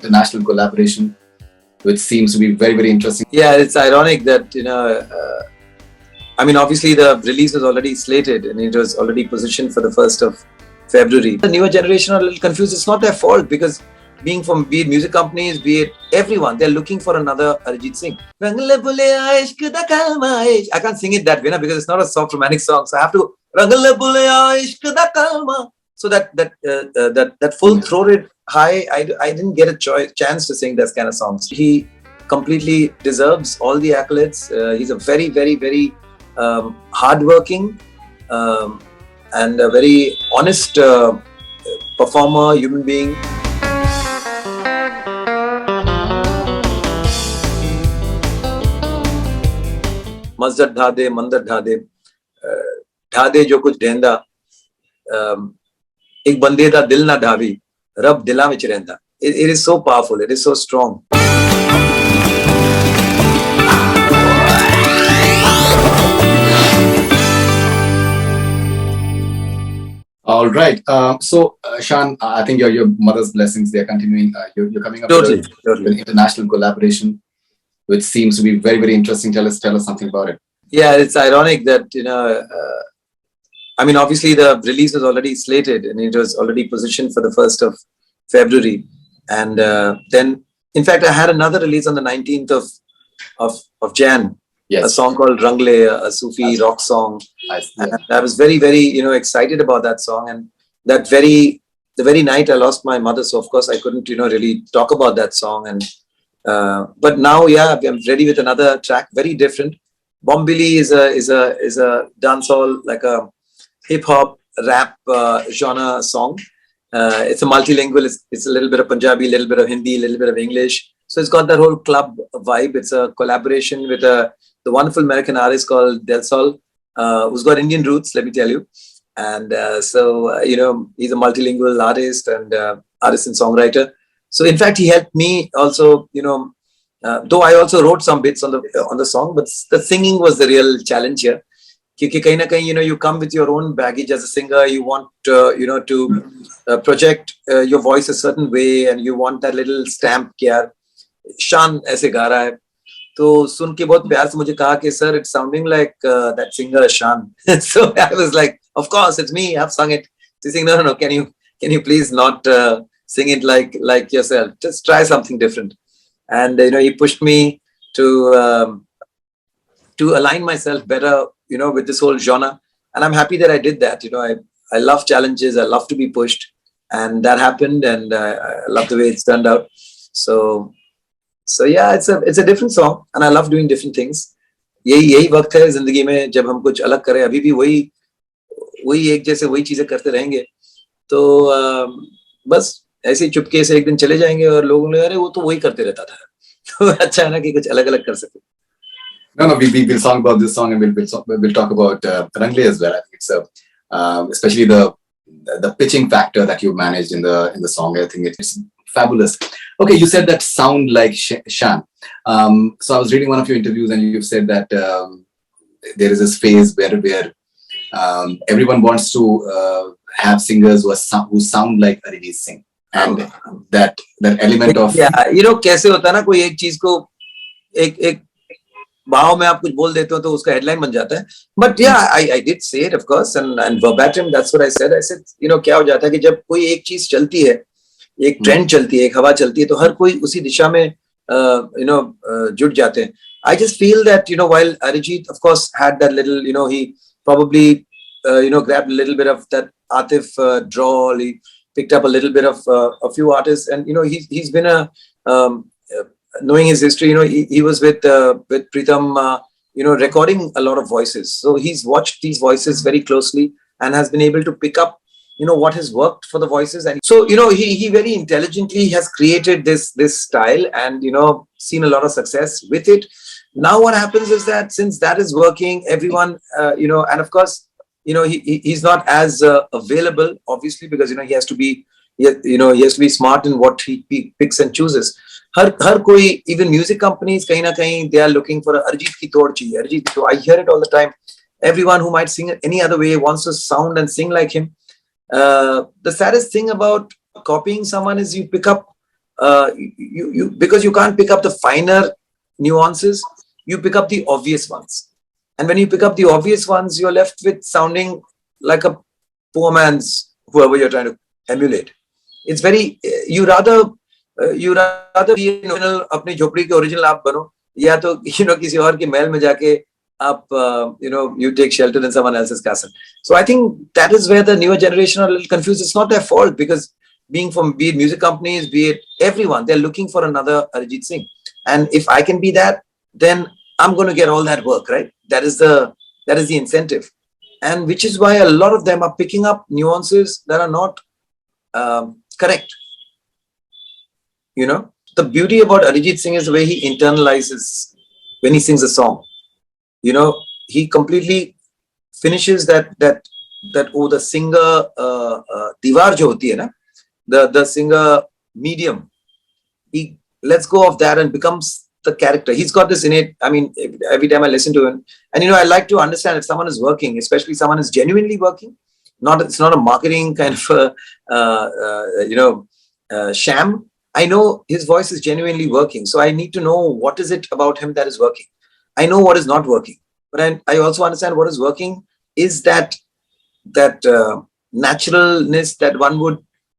international collaboration, which seems to be very, very interesting. Yeah, it's ironic that, I mean, obviously the release was already slated and it was already positioned for the 1st of February. The newer generation are a little confused. It's not their fault because be it music companies, be it everyone, they're looking for another Arijit Singh. I can't sing it that way because it's not a soft romantic song. So I have to so that full throated high. I didn't get a chance to sing that kind of songs. He completely deserves all the accolades. He's a very, very, very hardworking and a very honest performer, human being. मस्जिद ढा दे मंदिर ढा दे जो कुछ ढेंदा एक बंदे दा दिल ना ढावी रब दिला विच रहिंदा. It is so powerful, it is so strong. All right. So, Shaan, I think your mother's blessings, they're continuing. You're coming up Totally. with an international collaboration, which seems to be very, very interesting. Tell us something about it. Yeah, it's ironic that, I mean, obviously the release was already slated and it was already positioned for the 1st of February. And then, in fact, I had another release on the 19th of Jan. Yes. A song called Rangle, a Sufi rock song. And I was very, very, excited about that song. And the very night I lost my mother, so of course I couldn't, really talk about that song. And but now, yeah, I'm ready with another track, very different. Bom Billi is a dancehall, like a hip hop rap genre song. It's a multilingual. It's a little bit of Punjabi, a little bit of Hindi, a little bit of English. So it's got that whole club vibe. It's a collaboration with the wonderful American artist called Del Sol, who's got Indian roots, let me tell you. And so he's a multilingual artist and artist and songwriter. So in fact, he helped me also, though I also wrote some bits on the song, but the singing was the real challenge here. Because kahin na kahin, you come with your own baggage as a singer. You want, to project your voice a certain way, and you want that little stamp. Ki Shaan ऐसे गा रहा है, तो सुन के बहुत प्यार से मुझे कहा कि sir, it's sounding like that singer Shaan. So I was like, of course, it's me. I've sung it. She's saying, no, can you please not sing it like yourself? Just try something different. And he pushed me to align myself better, with this whole genre. And I'm happy that I did that. I love challenges. I love to be pushed, and that happened. And I love the way it's turned out. So yeah, it's a different song, and I love doing different things. यही वक्त है जिंदगी में जब हम कुछ अलग करें. अभी भी वही एक जैसे वही चीजें करते रहेंगे, तो बस ऐसे ही चुपके से एक दिन चले जाएंगे और लोगों ने अरे वो तो वही करते रहता था. तो अच्छा है ना कि कुछ अलग अलग कर सके. No, we'll song about this song, and we'll talk about Rangle as well. I think it's especially the pitching factor that you managed in the song. I think it's fabulous. Okay, you said that sound like Shaan. So I was reading one of your interviews, and you've said that there is this phase where everyone wants to have singers who sound like Arijit Singh, and that element of कैसे होता है ना, कोई एक चीज को एक भाव में आप कुछ बोल देते हो तो उसका हेडलाइन बन जाता है. But yeah, I did say it, of course, and verbatim, that's what I said. I said, क्या हो जाता है कि जब कोई एक चीज चलती है, एक ट्रेंड चलती है, एक हवा चलती है, तो हर कोई उसी दिशा में जुट जाते हैं. I just feel that while Arijit of course had that little, he probably grabbed a little bit of that Atif drawl. He picked up a little bit of a few artists, and he's been knowing his history, he was with Pritam, recording a lot of voices. So he's watched these voices very closely and has been able to pick up what has worked for the voices. And so he very intelligently has created this style and seen a lot of success with it. Now what happens is that since that is working, everyone and of course he's not as available, obviously, because he has to be smart in what he picks and chooses. हर कोई, even music companies, कहीं ना कहीं they are looking for Arijit की तोड़ चाहिए, Arijit की तोड़. I hear it all the time. Everyone who might sing any other way wants to sound and sing like him. The saddest thing about copying someone is you pick up because you can't pick up the finer nuances, you pick up the obvious ones. And when you pick up the obvious ones, you're left with sounding like a poor man's, whoever you're trying to emulate. It's very, you rather be an original, अपनी झोपड़ी के original आप बनो, या तो किसी और के महल में जाके आप you take shelter in someone else's castle. So I think that is where the newer generation are a little confused. It's not their fault, because be it music companies, be it everyone, they're looking for another Arijit Singh. And if I can be that, then I'm going to get all that work, right? That is the incentive. And which is why a lot of them are picking up nuances that are not correct. The beauty about Arijit Singh is the way he internalizes when he sings a song. He completely finishes that the singer diwar jo hoti hai na, the singer medium, he lets go of that and becomes the character. He's got this innate, I mean, every time I listen to him, and I like to understand if someone is working, especially someone is genuinely working, it's not a marketing kind of sham. I know his voice is genuinely working, so I need to know what is it about him that is working. I know what is not working, but I also understand what is working is that naturalness that one would,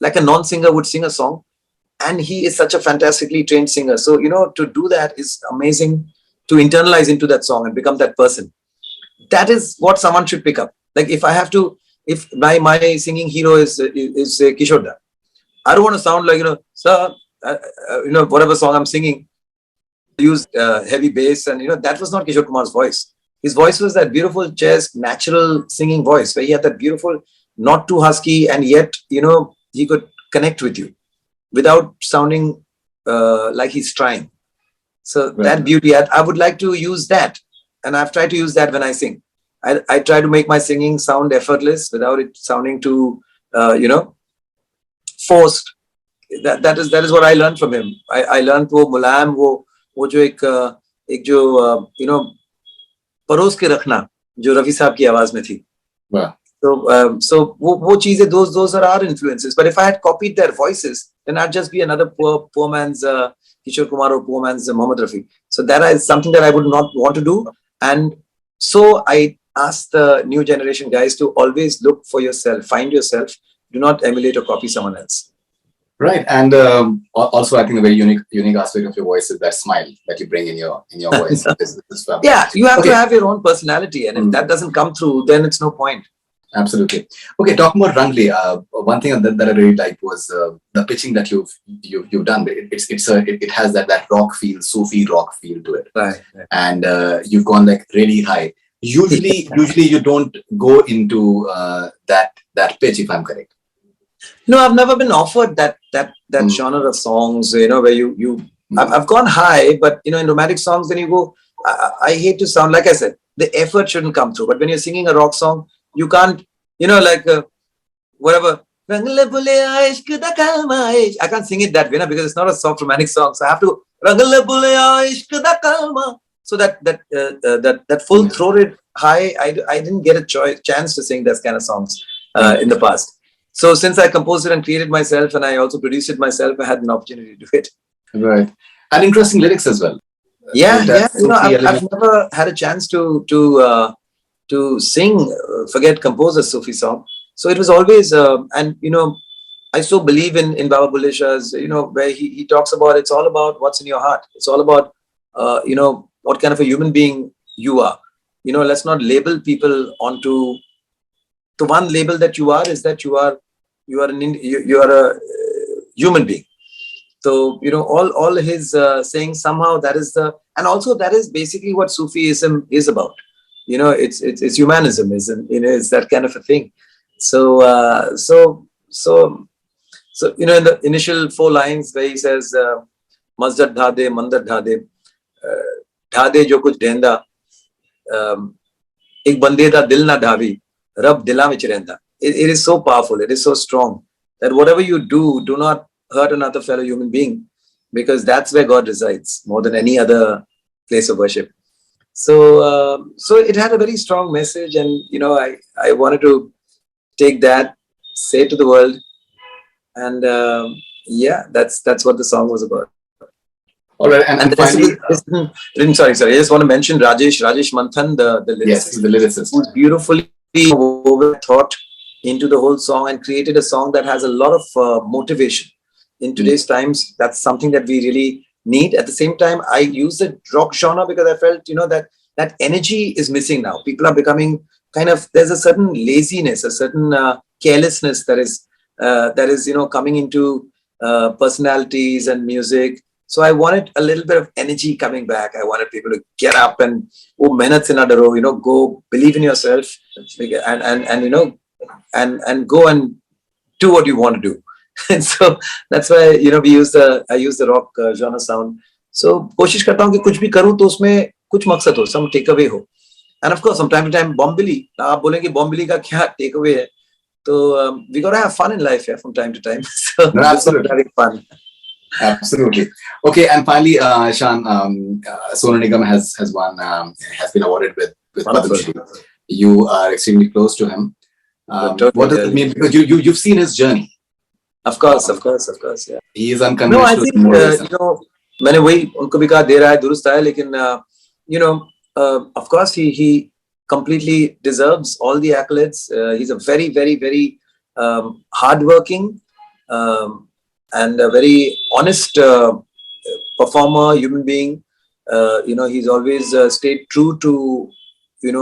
like a non-singer would sing a song, and he is such a fantastically trained singer. So, to do that is amazing, to internalize into that song and become that person. That is what someone should pick up. Like if my singing hero is Kishore Da, I don't want to sound like, sir, whatever song I'm singing, use heavy bass, and that was not Kishore Kumar's voice. His voice was that beautiful, just natural singing voice, where he had that beautiful, not too husky, and yet he could connect with you without sounding like he's trying. So right. That beauty, I would like to use that, and I've tried to use that when I sing. I try to make my singing sound effortless without it sounding too forced. That is what I learned from him. I learned वो मुलायम वो जो एक जो परोस के रखना जो रफी साहब की आवाज में थी. So वो चीजें, those are our influences. But if I had copied their voices, then I'd just be another poor man's Kishore Kumar or poor man's Mohammed Rafi. So that is something that I would not want to do. And so I ask the new generation guys to always look for yourself, find yourself. Do not emulate or copy someone else. Right, and also I think a very unique aspect of your voice is that smile that you bring in your voice. Yeah, you have to have your own personality, and if that doesn't come through, then it's no point. Absolutely. Okay, talking about Rangli, one thing that I really liked was the pitching that you've done. It has that rock feel, Sufi rock feel to it, right. And you've gone like really high. Usually you don't go into that pitch, if I'm correct. No, I've never been offered that genre of songs, where I've gone high, but in romantic songs, then you go, I hate to sound, like I said, the effort shouldn't come through. But when you're singing a rock song, you can't, whatever, I can't sing it that way, because it's not a soft romantic song. So I have to, so that full throated high, I didn't get a chance to sing those kind of songs in the past. So since I composed it and created myself, and I also produced it myself, I had an opportunity to do it. Right, and interesting lyrics as well. Yeah. I've never had a chance to sing, forget compose a Sufi song. So it was always, and I so believe in Baba Bulle Shah's, where he talks about, it's all about what's in your heart. It's all about, what kind of a human being you are. Let's not label people onto. The one label that you are is that you are a human being. So all his saying, somehow that is and also that is basically what Sufism is about. It's humanism, it's that kind of a thing. So in the initial 4 lines where he says, Masjid dhade, mandir dhade, dhade jo kuch dhenda, ek bande da dil na dhavi, rab dila vich rehenda. It is so powerful, it is so strong, that whatever you do not hurt another fellow human being, because that's where God resides more than any other place of worship. So it had a very strong message, and I wanted to take that, say it to the world, and yeah, that's what the song was about. All right, And finally, sorry, I just want to mention Rajesh Manthan, the lyricist, yes, the lyricist, who's beautifully woven thought into the whole song and created a song that has a lot of motivation. In today's times, that's something that we really need. At the same time, I use the rock genre because I felt, that energy is missing now. People are becoming there's a certain laziness, a certain carelessness that is coming into personalities and music. So I wanted a little bit of energy coming back. I wanted people to get up and mehnat se na daro, go believe in yourself, and go and do what you want to do. And so that's why I use the rock genre sound. So कोशिश करता हूँ कि कुछ भी करूँ तो उसमें कुछ मकसद हो, some takeaway हो. And of course, from time to time, Bom Billi. आप बोलेंगे Bom Billi का क्या takeaway है? So we gotta have fun in life, yeah, from time to time. So no, absolutely, having fun. Absolutely. Okay, and finally, Shaan, Sonu Nigam has been awarded with Padma Shri. You are extremely close to him. What does it mean? Because you've seen his journey. Of course, yeah. He is unconventional. No, I think मैंने वही उनको भी कहा दे रहा है दुरुस्त है, लेकिन of course he completely deserves all the accolades. He's a very, very, very hardworking and a very honest performer, human being. He's always stayed true to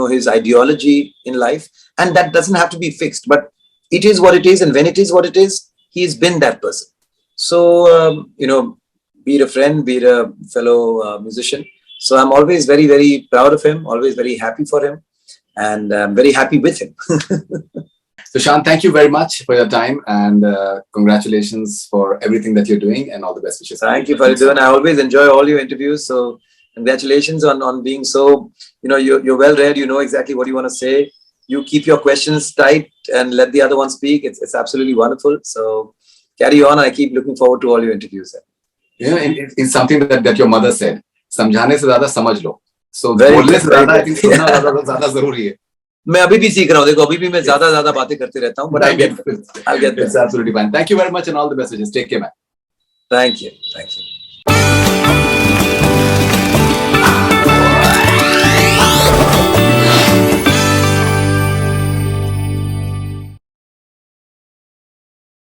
his ideology in life, and that doesn't have to be fixed, but it is what it is, and when it is what it is, he's been that person. So be it a friend, be it a fellow musician, so I'm always very, very proud of him, always very happy for him, and I'm very happy with him. So Shaan, thank you very much for your time, and congratulations for everything that you're doing, and all the best wishes. Thank you, Faridoon. I always enjoy all your interviews, so congratulations on being so, you're well read, you know exactly what you want to say. You keep your questions tight and let the other one speak. It's absolutely wonderful. So carry on. I keep looking forward to all your interviews. It's something that your mother said. समझाने से ज़्यादा समझ लो. So बोलने से ज़्यादा I think सुनना ज़्यादा ज़रूरी है. मैं अभी भी सीख रहा हूँ. देखो अभी भी मैं ज़्यादा बातें करते रहता हूँ. But I'll get there. It's absolutely fine. Thank you very much and all the best wishes. Take care, man. Thank you.